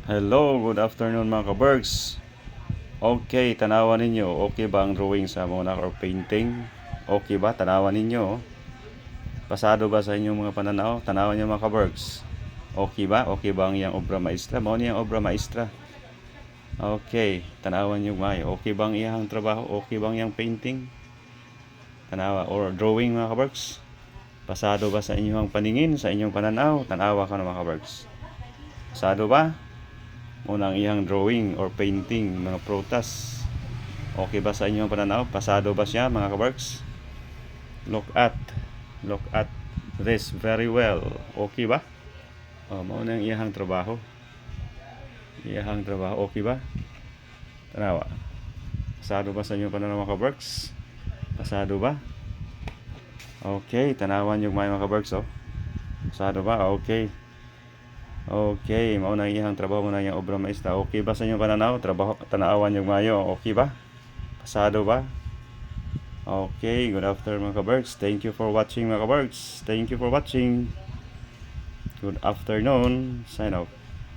Hello, good afternoon mga kabergs. Okay, tanawan ninyo. Okay ba ang drawing sa monarch or painting? Okay ba? Tanawan ninyo. Pasado ba sa inyong mga pananaw? Tanawan nyo mga kabergs. Okay ba? Okay ba ang iyang obra maestra? Mao niyang obra maestra. Okay, tanawan nyo mayo. Okay ba ang iyang trabaho? Okay ba ang iyang painting? Tanawa or drawing mga kabergs. Pasado ba sa inyong paningin, sa inyong pananaw? Tanawa ka na mga kabergs. Pasado ba? Unang iyang drawing or painting, mga prutas. Okay ba sa inyong pananaw? Pasado ba siya mga kabarks? Look at this very well. Okay ba? Mauna ang iyang trabaho. Iyang trabaho, okay ba? Tanawa. Pasado ba sa inyong pananaw mga kabarks? Pasado ba? Okay, tanawan yung mga kabarks oh. Pasado ba? Okay. Okay, mauna iyang trabaho, mauna iyang obra maestra. Okay ba sa inyong pananaw? Trabaho, tanawan yung mayo. Okay ba? Pasado ba? Okay, good afternoon mga kabergs. Thank you for watching mga kabergs. Thank you for watching. Good afternoon. Sign off.